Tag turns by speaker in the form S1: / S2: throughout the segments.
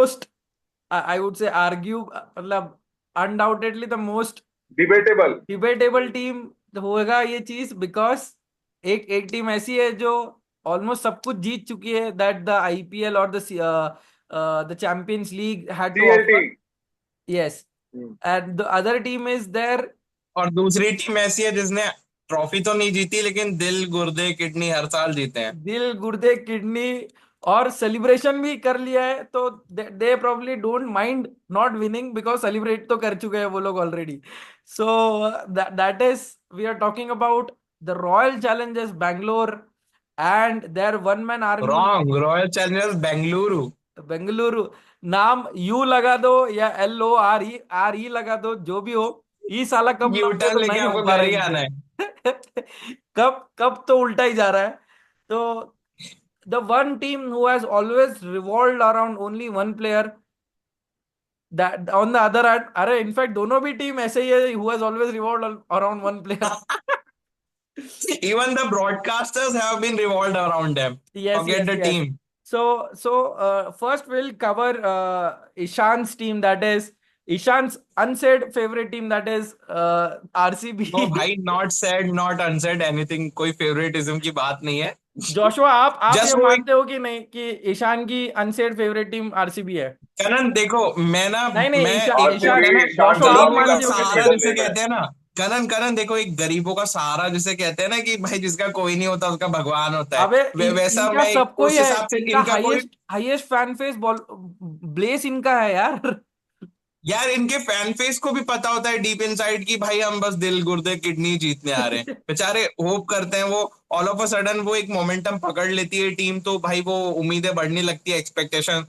S1: most I would say argue मतलब undoubtedly the most
S2: debatable.
S1: Debatable team होगा ये चीज, बिकॉज एक एक टीम ऐसी है जो ऑलमोस्ट सब कुछ जीत चुकी है, दैट द आईपीएल और the champions league had to
S2: CLT.
S1: Offer. Yes. And the other team is there.
S3: और दूसरी टीम ऐसी है जिसने ट्रॉफी तो नहीं जीती लेकिन दिल गुर्दे किडनी हर साल जीते हैं।
S1: दिल गुर्दे किडनी और सेलिब्रेशन भी कर लिया है, तो they probably don't mind not winning, because celebrate तो कर चुके हैं वो लोग already. So that is, we are talking about the Royal Challengers Bangalore and their one man army.
S3: Wrong, Royal Challengers Bengaluru.
S1: Bengaluru. नाम यू लगा दो या LORE लगा दो, जो भी हो. ई साला कब
S3: यू
S1: नाम ले
S3: टर्न
S1: तो
S3: लेके
S1: नहीं हो
S3: आपको
S1: पा
S3: घर
S1: रहा
S3: ही
S1: है
S3: आना
S1: इनसे.
S3: है।
S1: कब कब तो उल्टा ही जा रहा है. तो the one team who has always revolved around only one player, that on the other hand, अरे इनफैक्ट दोनों भी टीम ऐसे ही है, who has always revolved around one player.
S3: Even the broadcasters have been revolved around them.
S1: Yes,
S3: Forget
S1: yes,
S3: the
S1: yes.
S3: team.
S1: So first we'll cover Ishan's team, that is Ishan's unsaid favorite team, that is
S3: No
S1: RCB.
S3: भाई, not said, not unsaid anything, कोई favouritism की बात नहीं है।
S1: Joshua, आप ये
S3: just वो एक,
S1: मानते हो कि नहीं कि ईशान की अनसेड फेवरेट टीम आरसीबी है?
S3: कनन देखो,
S1: नहीं नहीं,
S3: मैं
S1: ईशान
S3: एक वो
S1: ईशान.
S2: आरसीबी ईशान
S1: जोशुआ,
S2: से
S1: आप
S2: लड़ने
S3: गरीबों
S2: का
S3: का
S1: मानते हो कि
S2: पूरा
S1: नहीं?
S3: सहारा
S2: सीजन
S3: जिसे
S2: देख रहा है।
S3: कहते हैं ना, कनन कनन देखो, एक गरीबों का सहारा जिसे कहते हैं ना कि भाई जिसका कोई नहीं होता उसका भगवान होता है,
S1: अबे
S3: वैसा
S1: इनका
S3: मैं
S1: सबको ही
S3: उस
S1: है.
S3: हिसाब से
S1: इनका
S3: इनका कोई,
S1: highest highest fan face ball bless इनका है यार.
S3: यार इनके फैन फेस को भी पता होता है डीप इनसाइड की भाई हम बस दिल गुर्दे किडनी जीतने आ रहे हैं, बेचारे होप करते हैं वो। ऑल ऑफ अ सडन वो एक मोमेंटम पकड़ लेती है टीम, तो भाई वो उम्मीदें बढ़ने लगती है, एक्सपेक्टेशन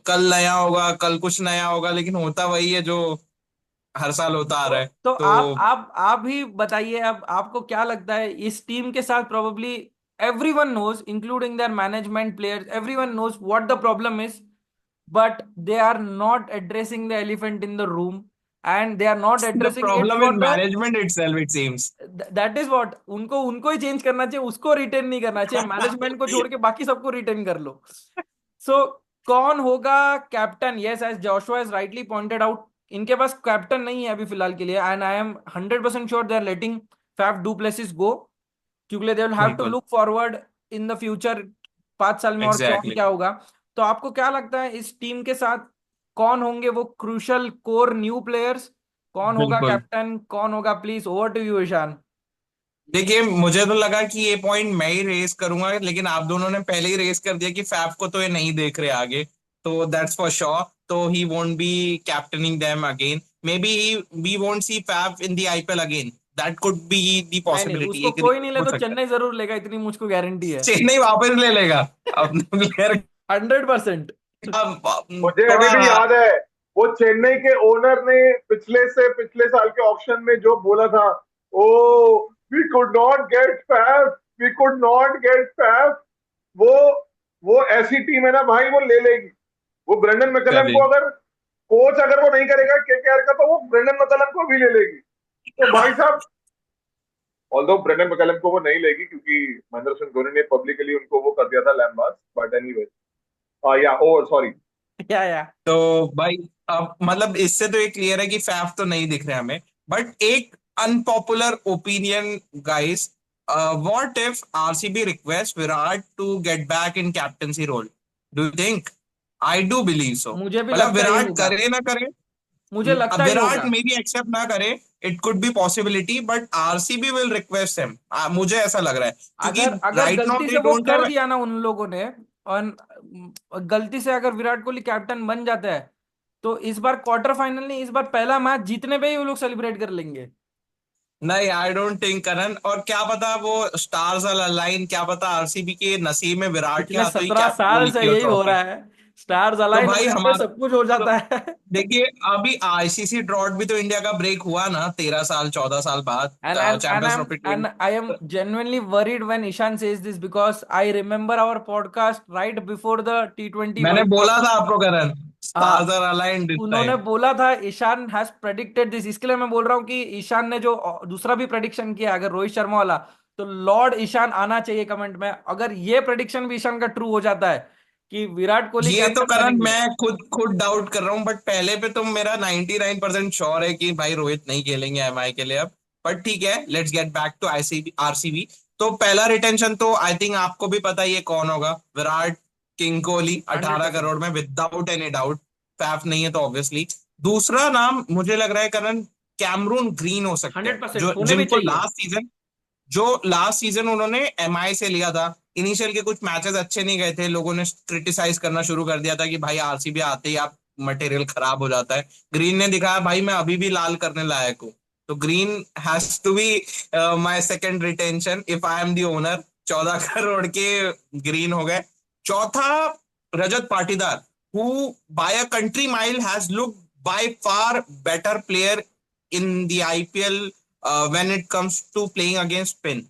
S3: कल नया होगा, कल कुछ नया होगा, लेकिन होता वही है जो हर साल होता आ रहा है।
S1: तो
S3: तो
S1: आप ही बताइए, अब आपको क्या लगता है इस टीम के साथ? Probably everyone knows, including their management, players, everyone knows what the problem is, but they are not addressing the elephant in the room, and they are not
S3: the
S1: addressing it
S3: problem
S1: for
S3: is
S1: the,
S3: management itself it seems.
S1: that is what, उनको उनको ही change करना चाहिए, उसको retain नहीं करना चाहिए. Management को छोड़ के बाकी सबको रिटेन कर लो. सो कौन होगा captain? Yes, as Joshua is rightly pointed out, इनके पास कैप्टन नहीं है अभी फिलहाल के लिए, and I am 100% sure they are letting Faf du Plessis go, क्योंकि दे विल हैव टू
S3: बिल्कुल,
S1: look forward in the future, 5 साल में और कौन
S3: एग्जैक्टली।
S1: क्या होगा. तो आपको क्या लगता है इस टीम के साथ कौन होंगे वो क्रूशल कोर न्यू प्लेयर्स? कौन होगा
S3: बिल्कुल,
S1: कैप्टन, कौन होगा? Please over to you Ishan.
S3: देखिए मुझे तो लगा कि ये पॉइंट मैं ही रेस करूंगा, लेकिन आप दोनों ने पहले ही रेस कर दिया कि फैफ को तो ये नहीं देख रहे आगे, तो दैट्स फॉर श्योर। तो he won't be captaining them again, maybe we won't see Faf in the IPL again, that could be the
S1: नहीं नहीं,
S3: पॉसिबिलिटी,
S1: उसको
S3: एक
S1: कोई नहीं ले
S3: हो
S1: तो
S3: सकता है।
S1: चेन्नई जरूर लेगा, इतनी मुझको गारंटी है.
S3: चेन्नई वापस ले लेगा अपने प्लेयर।
S1: 100%.
S2: मुझे अभी
S3: थोड़ा,
S2: भी याद है वो चेन्नई के ओनर ने पिछले से पिछले साल के ऑक्शन में जो बोला था, oh we could not get Faf, we could not get Faf. वो वो ऐसी टीम है ना भाई, वो ले लेगी। वो ब्रेंडन मैकलम
S3: कभी
S2: को अगर कोच अगर वो नहीं करेगा केकेआर का, तो वो ब्रेंडन मैकलम को भी ले लेगी। तो भाई साहब, ऑल्दो ब्रेंडन मैकलम को वो नहीं लेगी क्योंकि महेंद्र सिंह धोनी ने पब्लिकली उनको वो कर दिया था लैम्बास, बट एनीवे, या ओवर सॉरी।
S1: या
S3: तो भाई, अब मतलब इससे तो ये क्लियर है कि फैफ तो नहीं दिख रहे हमें। बट एक unpopular opinion guys, what if RCB request Virat to get back in captaincy role? Do you think? I do believe so.
S1: मुझे भी
S3: मतलब
S1: लगता है ये
S3: विराट
S1: होगा.
S3: करे ना करे,
S1: मुझे
S3: अब
S1: लगता ही
S3: विराट
S1: होगा.
S3: मे बी एक्सेप्ट ना करे, it could be possibility, but RCB will request him, मुझे ऐसा लग रहा है, क्योंकि
S1: अगर अगर
S3: राइट नाउ
S1: गलती
S3: दे
S1: से वो
S3: डोंट
S1: कर
S3: हैव।
S1: दिया ना उन लोगों ने, और गलती से अगर विराट कोहली कैप्टन बन जाता है, तो इस बार क्वार्टर फाइनल नहीं, इस बार पहला मैच जीतने पे ही वो लोग सेलिब्रेट कर लेंगे.
S3: नहीं, आई डोंट थिंक करण, और क्या पता वो स्टार्स अलाइन, क्या पता आरसीबी के नसीब में विराट के
S1: पिछले
S3: हाथों ही
S1: 17
S3: क्या वो
S1: साल से
S3: लिखी हो
S1: यही हो
S3: ट्रॉफी।
S1: रहा है. स्टार्स
S3: तो
S1: अलाइन हो
S3: भाई
S1: जाते हैं,
S3: हमारा,
S1: सब कुछ हो
S3: तो
S1: जाता है.
S3: देखिए अभी आईसीसी ड्रॉट भी तो इंडिया का ब्रेक हुआ ना, 13 साल 14 साल बाद
S1: And
S3: champions
S1: I'm
S3: trophy
S1: and
S3: 20।
S1: I am genuinely worried when Ishan says this, because I remember our podcast right before the T20
S3: मैंने
S1: World
S3: बोला
S1: Cup.
S3: था आपको करण, स्टार्स
S1: हाँ,
S3: आर अलाइंड दिस
S1: उन्होंने
S3: टाइम।
S1: बोला था ईशान हैज प्रेडिक्टेड दिस, इसके लिए मैं बोल रहा हूँ कि ईशान ने जो दूसरा भी प्रेडिक्शन किया, अगर रोहित शर्मा वाला, तो लॉर्ड ईशान आना चाहिए कमेंट में, अगर ये प्रेडिक्शन भी ईशान का ट्रू हो जाता है, कि विराट कोहली
S3: ये तो
S1: कैप्टन
S3: करण
S1: बनेंगे।
S3: मैं खुद डाउट कर रहा हूँ, बट पहले पे तो मेरा 99% श्योर है कि भाई रोहित नहीं खेलेंगे एमआई के लिए अब। बट ठीक है, let's get back to ICB RCB. तो पहला रिटेंशन तो आई थिंक आपको भी पता ही है कौन होगा, विराट किंग कोहली, 18
S1: 100%।
S3: करोड़ में विदाउट एनी डाउट। फैफ नहीं है तो ऑब्वियसली। दूसरा नाम मुझे लग रहा है करण, कैमरून ग्रीन हो सकते हैं,
S1: 100%
S3: जो
S1: होने भी
S3: जिनको
S1: चाहिए।
S3: लास्ट सीजन उन्होंने एमआई से लिया था। इनिशियल के कुछ मैचेस अच्छे नहीं गए थे, लोगों ने क्रिटिसाइज करना शुरू कर दिया था कि भाई आरसीबी आते ही आप मटेरियल खराब हो जाता है। ग्रीन ने दिखाया भाई मैं अभी भी लाल करने लायक हूँ। तो Green has to be my second retention if I am the owner. 14 crore के ग्रीन हो गए। चौथा, Rajat Patidar, who by a country mile has look by far better player in the IPL when it comes to playing against spin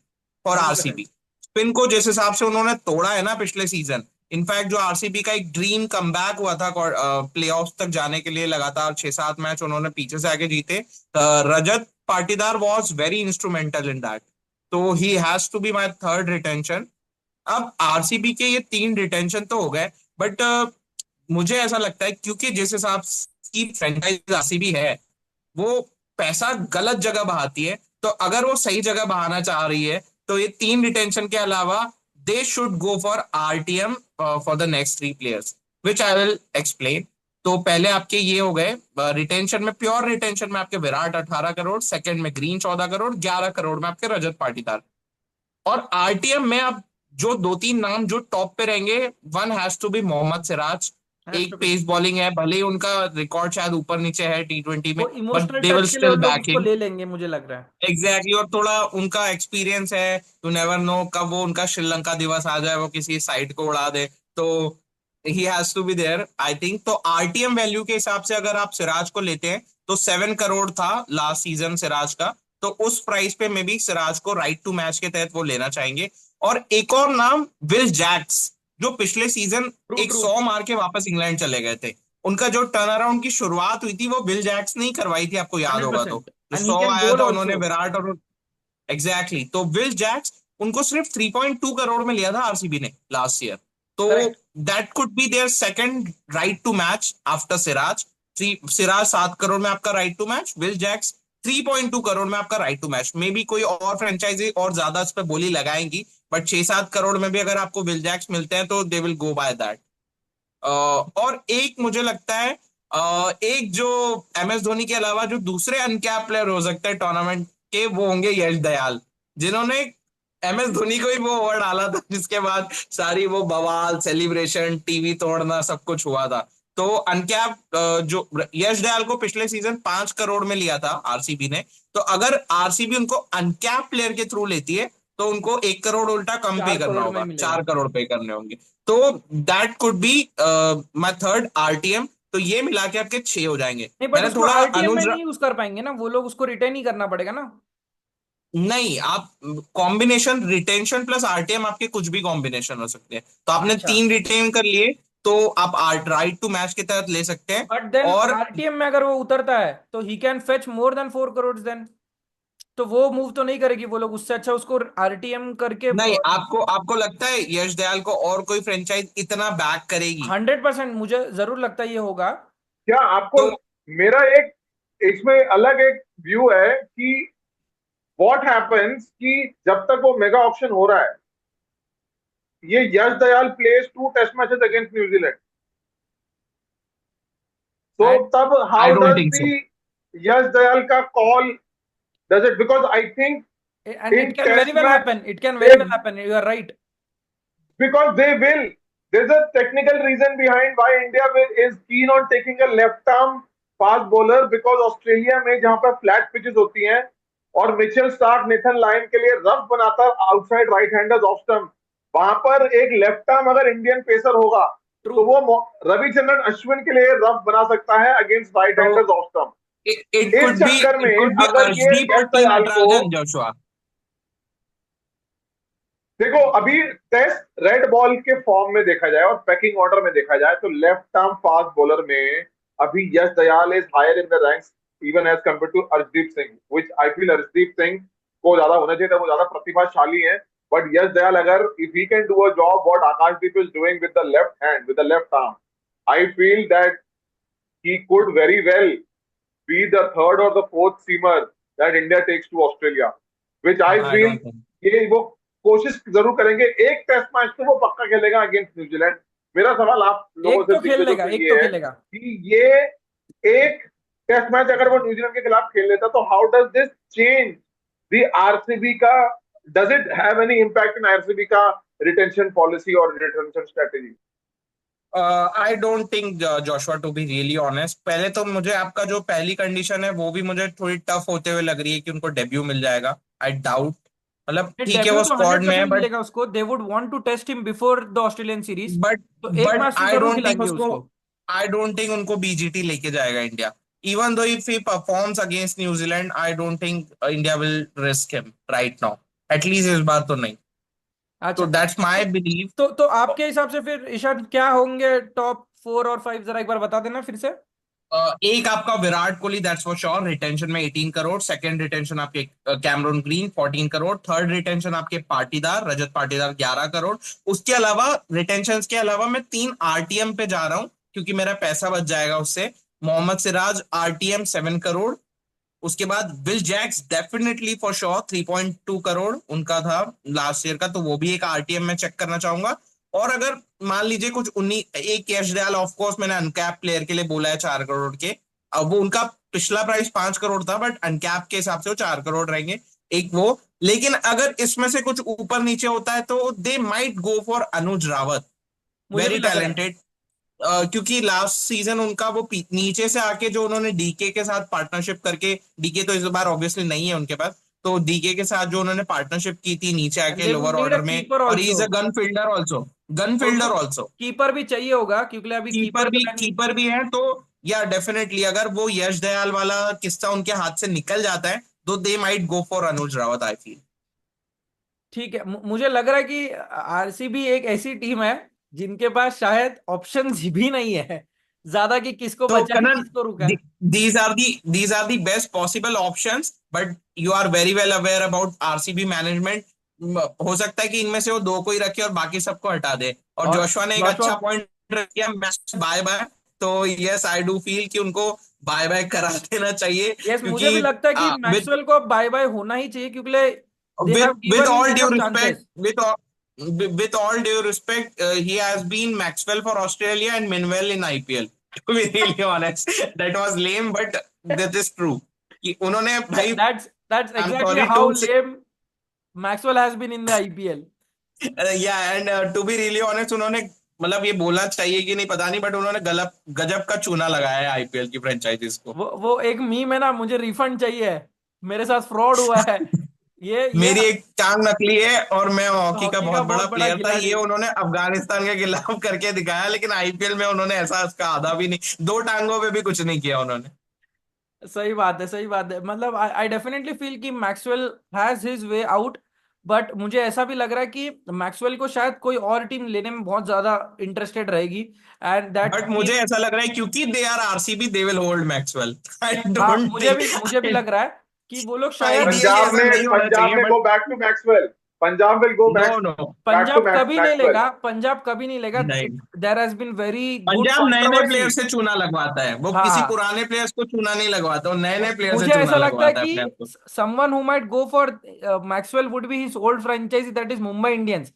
S3: for
S1: 100%।
S3: RCB. Spin को जिस हिसाब से उन्होंने तोड़ा है ना पिछले सीजन, इनफैक्ट जो आरसीबी का एक ड्रीम कमबैक हुआ था प्लेऑफ्स तक जाने के लिए, लगातार 6-7 मैच उन्होंने पीछे से आके जीते। Rajat Patidar was very instrumental in that. तो he has to be my third retention. अब आरसीबी के ये 3 रिटेंशन तो हो गए, बट मुझे ऐसा लगता है क्योंकि जिस हिसाब की फ्रेंचाइज आरसीबी है, वो पैसा गलत जगह बहाती है। तो अगर वो सही जगह बहाना चाह रही है, तो ये 3 रिटेंशन के अलावा they should go for RTM for the next 3 players, which I will explain. तो पहले आपके ये हो गए रिटेंशन में, प्योर रिटेंशन में आपके विराट 18 करोड़, सेकंड में ग्रीन 14 करोड़, 11 करोड़ में आपके रजत पाटीदार। और आरटीएम में अब जो 2-3 नाम जो टॉप पे रहेंगे, one has to be Mohammed Siraj.
S1: Has
S3: एक
S1: टू बी।
S3: पेस बॉलिंग है, भले ही उनका रिकॉर्ड शायद ऊपर नीचे है टी20 में,
S1: वो
S3: but
S1: emotional
S3: they will
S1: touch के लिए वो
S3: स्टिल
S1: लोग
S3: बैक
S1: उसको
S3: हिम।
S1: ले लेंगे मुझे लग रहा है।
S3: एग्जैक्टली, और थोड़ा उनका एक्सपीरियंस है, टू नेवर नो कब वो उनका श्रीलंका दिवस आ जाए, वो किसी साइड को उड़ा दे। तो he has to be there I think. तो आरटीएम वैल्यू के हिसाब से अगर आप सिराज को लेते हैं, तो 7 करोड़ था लास्ट सीजन सिराज का। तो उस प्राइस पे में भी सिराज को राइट टू मैच के तहत वो लेना चाहेंगे। और एक और नाम, विल जैक्स, जो पिछले सीजन
S1: ट्रू
S3: एक
S1: ट्रू।
S3: 100 मार के वापस इंग्लैंड चले गए थे। उनका जो टर्न अराउंड की शुरुआत हुई थी वो विल जैक्स ने ही करवाई थी, आपको याद
S1: हंड्रेड
S3: होगा तो।
S1: परसेंट
S3: जो
S1: एंड ही
S3: 100
S1: कैन
S3: आया
S1: बोल
S3: था
S1: ऑल्सो।
S3: उन्होंने विराट और एग्जैक्टली exactly. तो विल जैक्स उनको सिर्फ 3.2 करोड़ में लिया था आरसीबी ने लास्ट ईयर। तो
S1: correct.
S3: That could be their second right to match after Siraj. Siraj 7 crore में आपका right to match, Will Jacks 3.2 crore में आपका right to match. Maybe कोई और फ्रेंचाइजी और ज्यादा इस पर बोली लगाएंगी, बट 6-7 करोड़ में भी अगर आपको विल जैक्स मिलते हैं तो they will go by that. और एक मुझे लगता है एक जो एमएस धोनी के अलावा जो दूसरे अनकैप प्लेयर हो सकते हैं टूर्नामेंट के, वो होंगे यश दयाल, जिन्होंने एमएस धोनी को ही वो ओवर डाला था जिसके बाद सारी वो बवाल सेलिब्रेशन टीवी तोड़ना सब कुछ हुआ था। तो अनकैप जो यश दयाल को पिछले सीजन 5 करोड़ में लिया था आरसीबी ने। तो अगर आरसीबी उनको अनकैप प्लेयर के थ्रू लेती है, तो उनको 1 करोड़ उल्टा कम पे
S1: चार
S3: करना
S1: करोड़ में ही
S3: होगा,
S1: मिलेगा।
S3: 4 करोड़ पे करने होंगे। तो that could be my third RTM. तो ये मिला के आपके 6 हो जाएंगे।
S1: नहीं बट
S3: मैंने
S1: उसको
S3: थोड़ा
S1: आरटीएम में
S3: अनुज,
S1: नहीं यूज कर पाएंगे ना वो लोग, उसको रिटेन ही करना पड़ेगा ना।
S3: नहीं आप कॉम्बिनेशन रिटेंशन प्लस आरटीएम आपके कुछ भी कॉम्बिनेशन हो सकते हैं। तो आपने
S1: अच्छा।
S3: 3 रिटेन कर लिए, तो आप राइट टू मैच के तहत ले सकते हैं।
S1: बट देन
S3: और
S1: आरटीएम में अगर वो उतरता है तो he can fetch more than 4 crore then. तो वो मूव तो नहीं करेगी वो लोग, उससे अच्छा उसको आरटीएम करके।
S3: नहीं, आपको आपको लगता है यश दयाल को और कोई फ्रेंचाइज इतना बैक करेगी?
S1: 100% मुझे जरूर लगता है ये होगा।
S2: क्या आपको,
S3: तो
S2: मेरा एक इसमें अलग एक व्यू है कि व्हाट हैपेंस कि जब तक वो मेगा ऑप्शन हो रहा है, ये Yash Dayal place 2 test matches against New Zealand, तो
S1: एंड
S2: तब
S3: I
S2: how
S3: don't
S2: does
S3: think so.
S2: The Yash Dayal का call does it, because I think
S1: it
S2: in
S1: can very
S2: test
S1: well
S2: match
S1: happen, it can very well happen, you are right.
S2: because they will. There's a technical reason behind why India is keen on taking a left arm fast bowler because Australia में जहां पर flat pitches होती हैं और Mitchell Starc Nathan line के लिए rough बनाता है outside right handers off stump, वहां पर एक लेफ्ट आर्म अगर इंडियन पेसर होगा
S1: ट्रू।
S2: तो वो रविचंद्रन अश्विन के लिए रफ बना सकता है अगेंस्ट राइट
S3: तो
S2: हैंडर्स ऑफ स्टंप।
S3: इट
S2: इस
S3: कुड बी
S2: चक्कर
S3: इट
S2: में
S3: कुड बी
S2: अगर ये
S3: अर्शदीप और
S2: यश
S3: टी
S2: दयाल को,
S3: नटराजन जोशुआ।
S2: देखो अभी टेस्ट रेड बॉल के फॉर्म में देखा जाए और पैकिंग ऑर्डर में देखा जाए तो लेफ्ट आर्म फास्ट बॉलर में अभी Yash Dayal is higher in the ranks even as compare to Arshdeep Singh, which I feel Arshdeep Singh को ज्यादा होना चाहिए था, वो ज्यादा प्रतिभाशाली है। But Yash Dayal, agar if he can do a job what Akashdeep is doing with the left hand, with the left arm, I feel that he could very well be the third or the fourth seamer that India takes to Australia, which I
S3: I
S2: feel
S3: don't think
S2: ये वो कोशिश जरूर करेंगे। एक test match तो वो पक्का खेलेगा अगेंस्ट न्यूजीलैंड। मेरा सवाल आप लोगों
S1: एक
S2: से
S1: तो खेल
S2: दिग्गजों
S1: लेगा,
S2: से
S1: एक
S2: ये
S1: तो
S2: है
S1: खेलेगा।
S2: कि ये एक टेस्ट मैच अगर वो न्यूजीलैंड के खिलाफ खेल लेता तो how does this change the RCB का, does it have any impact in RCB का रिटेंशन पॉलिसी और retention strategy?
S3: I don't think Joshua, to be really honest. पहले तो मुझे आपका जो पहली कंडीशन है वो भी मुझे थोड़ी टफ होते हुए लग रही है कि उनको डेब्यू मिल जाएगा। आई डाउट, मतलब ठीक है
S1: डेब्यू
S3: वो
S1: तो
S3: स्क्वाड में है
S1: 100% मिलेगा उसको। They would want to test him before the Australian series,
S3: but
S1: तो एक
S3: बट
S1: मैच तो जरूर खिलाएंगे उसको।
S3: आई डोंट थिंक उनको बीजीटी लेके जाएगा India. Even though if he performs against New Zealand, I don't think India will risk him right now, at least इस बार तो नहीं। तो
S1: अच्छा,
S3: दैट्स
S1: तो
S3: माय बिलीव।
S1: तो आपके हिसाब से फिर ईशान क्या होंगे टॉप 4 और 5, जरा एक बार बता देना फिर से।
S3: एक आपका Virat Kohli, that's for sure, retention में 18 करोड़। सेकंड रिटेंशन आपके Cameron Green 14 crore. Third retention आपके पाटीदार, रजत पाटीदार 11 करोड़। उसके अलावा रिटेंशन के अलावा मैं 3 आरटीएम पे जा रहा हूँ क्योंकि मेरा पैसा बच जाएगा उससे। मोहम्मद सिराज आरटीएम 7 करोड़। उसके बाद Will Jacks definitely for sure 3.2 crore उनका था लास्ट ईयर का, तो वो भी एक आरटीएम में चेक करना चाहूंगा। और अगर मान लीजिए कुछ एक यश दयाल, ऑफ कोर्स मैंने अनकैप प्लेयर के लिए बोला है 4 करोड़ के। अब वो उनका पिछला प्राइस 5 करोड़ था, बट अनकैप के हिसाब से वो 4 करोड़ रहेंगे। एक वो, लेकिन अगर इसमें से कुछ ऊपर नीचे होता है तो दे माइट गो फॉर अनुज रावत,
S1: मुझे भी
S3: वेरी
S1: लग रहा है।
S3: टैलेंटेड। क्योंकि लास्ट सीजन उनका वो नीचे से आके जो उन्होंने डीके के साथ पार्टनरशिप करके, डीके तो इस बार ऑब्वियसली नहीं है उनके पास, तो डीके के साथ जो उन्होंने पार्टनरशिप की थी नीचे
S1: एंड
S3: आके
S1: they would
S3: lower
S1: need a
S3: order में,
S1: कीपर
S3: और he
S1: also.
S3: Is a gun fielder also, gun
S1: तो उनको
S3: फील्डर ऑल्सो।
S1: कीपर भी चाहिए होगा क्योंकि अभी कीपर का
S3: कीपर भी है तो या डेफिनेटली अगर वो यश दयाल वाला किस्सा उनके हाथ से निकल जाता है तो they might go for Anuj Rawat, I feel.
S1: ठीक है। मुझे लग रहा है कि आरसीबी एक ऐसी टीम है जिनके पास शायद ऑप्शंस भी नहीं है ज्यादा कि किसको
S3: तो
S1: बचाए
S3: कनन,
S1: किसको रुकाए।
S3: these are the best possible options, but you are very well aware about RCB management. हो सकता है कि इनमें से वो दो को ही रखे और बाकी सबको हटा दे। और
S1: और
S3: जोशुआ ने एक
S1: जोशुआ,
S3: अच्छा पॉइंट किया, बाय बाय। तो यस, आई डू फील कि उनको बाय बाय करा देना चाहिए
S1: यस, मुझे भी
S3: क्योंकि
S1: लगता है कि
S3: विद
S1: मैक्सवेल को अब बाय बाय होना ही चाहिए क्योंकि दे
S3: with
S1: have
S3: with
S1: given him
S3: all due
S1: enough
S3: respect,
S1: chances.
S3: with all due respect, he has been Maxwell for Australia and Minwell in IPL. To be really honest, that was lame, but that is true. कि उन्होंने भाई,
S1: that's
S3: I'm
S1: exactly
S3: sorry
S1: how
S3: to say,
S1: लेम Maxwell has been in the IPL.
S3: yeah, and to be really honest, उन्होंने मतलब ये बोलना चाहिए कि नहीं पता नहीं, बट उन्होंने गलत गजब का चूना लगाया है आईपीएल की फ्रेंचाइजीज को।
S1: वो एक मीम है ना, मुझे रिफंड चाहिए, मेरे साथ फ्रॉड हुआ है। ये
S3: मेरी एक टांग नकली है और मैं हॉकी का
S1: हॉकी का
S3: बहुत बड़ा
S1: बहुत बड़ा
S3: प्लेयर था, ये
S1: खिलाड़ी।
S3: उन्होंने अफगानिस्तान के खिलाफ करके दिखाया, लेकिन आईपीएल में उन्होंने ऐसा उसका आधा भी नहीं, 2 टांगों पे भी कुछ नहीं किया उन्होंने।
S1: सही बात है, सही बात है। मतलब आई डेफिनेटली फील कि Maxwell has his way out, but मुझे ऐसा भी लग रहा है कि मैक्सवेल को शायद कोई और टीम लेने में बहुत ज्यादा इंटरेस्टेड रहेगी, एंड दैट
S3: बट मुझे
S1: टीम।
S3: ऐसा लग रहा है क्योंकि they are RCB, they will hold Maxwell. I
S1: हाँ,
S3: डोंट
S1: मुझे
S3: थिंक,
S1: भी मुझे भी लग रहा है कि वो लोग शायद।
S3: आइडियली ऐसा नहीं होना
S2: पंजाब
S3: चाहिए,
S2: ने
S3: but
S2: go back to Maxwell. Punjab will go
S3: no
S2: back
S3: no,
S2: back to
S1: Punjab कभी नहीं
S2: मैक्सवेल।
S1: लेगा, पंजाब कभी नहीं लेगा।
S3: नहीं।
S1: There has been very good
S3: Punjab नए नए
S1: कंट्रोवर्सी।
S3: प्लेयर से चूना लगवाता है, वो किसी
S1: हाँ,
S3: पुराने प्लेयर्स को चूना नहीं लगवाता, वो नए नए प्लेयर से
S1: मुझे
S3: चूना
S1: ऐसा लगता है
S3: लगवाता है अपने आप
S1: कि
S3: को।
S1: someone who might go for Maxwell would be his old franchise, that is Mumbai Indians,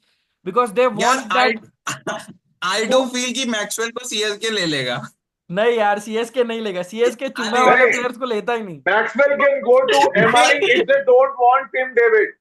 S1: because they
S3: यार
S1: want
S3: I
S1: that
S3: I do
S1: home।
S3: Feel कि मैक्सवेल को सीएसके ले लेगा।
S1: नहीं यार, सीएसके नहीं लेगा, सीएसके चूना
S3: अरे
S1: वाले
S2: नहीं,
S1: प्लेयर्स को लेता ही नहीं।
S2: Maxwell can go to MI
S3: नहीं,
S2: if they don't want Tim David.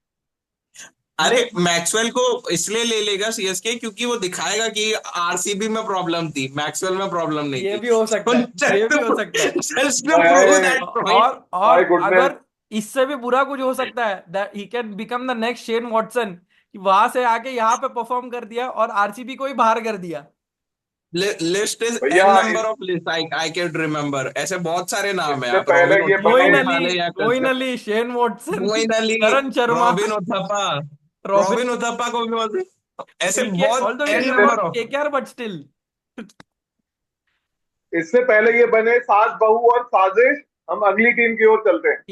S3: अरे मैक्सवेल को इसलिए ले लेगा सीएसके क्योंकि वो दिखाएगा कि आरसीबी में प्रॉब्लम थी, मैक्सवेल में प्रॉब्लम नहीं
S1: ये
S3: थी।
S1: भी हो सकता है, ये भी हो सकता है।
S3: Just to prove that point.
S2: My
S1: और
S2: गुडनेस।
S1: अगर इससे भी बुरा कुछ हो सकता है, that he can become the next Shane Watson, कि वहां से आके यहाँ पे परफॉर्म कर दिया और आरसीबी को ही बाहर कर दिया।
S3: लिस्ट इज
S2: भैया
S3: n number of list, I can remember, ऐसे बहुत सारे नाम है,
S2: इससे
S3: आप
S2: पहले
S3: रॉबिन
S2: ये
S3: उथप्पा
S1: मोइन
S2: बने,
S3: उठा
S1: अली,
S3: ले या
S1: Moeen Ali, Shane Watson,
S3: Moeen Ali,
S1: Karan Sharma,
S3: Robin Uthappa,
S1: Robin.
S3: Robin Uthappa को भी बोलते, ऐसे
S1: केके,
S3: बहुत
S1: ऑल्दो
S3: एन
S1: इज
S2: इससे
S3: number
S1: not
S3: of.
S1: KKR but still.
S2: इससे पहले ये बने सास बहू और साजिश। हम अगली टीम की ओर चलते हैं।